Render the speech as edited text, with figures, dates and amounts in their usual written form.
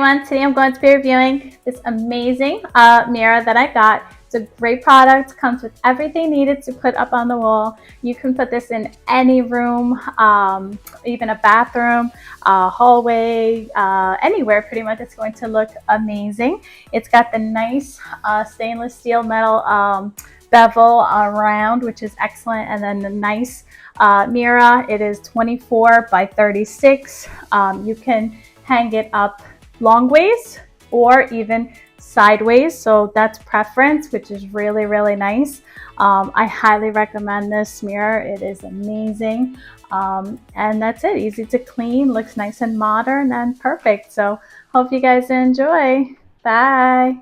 everyone, today I'm going to be reviewing this amazing mirror that I got. It's a great product, comes with everything needed to put up on the wall. You can put this in any room, even a bathroom, hallway, anywhere pretty much. It's going to look amazing. It's got the nice stainless steel metal bevel around, which is excellent, and then the nice mirror. It is 24 by 36. You can hang it up long ways or even sideways, so that's preference, which is really, really nice. I highly recommend this mirror. It is amazing. And that's it. Easy to clean, looks nice and modern and perfect. So hope you guys enjoy. Bye.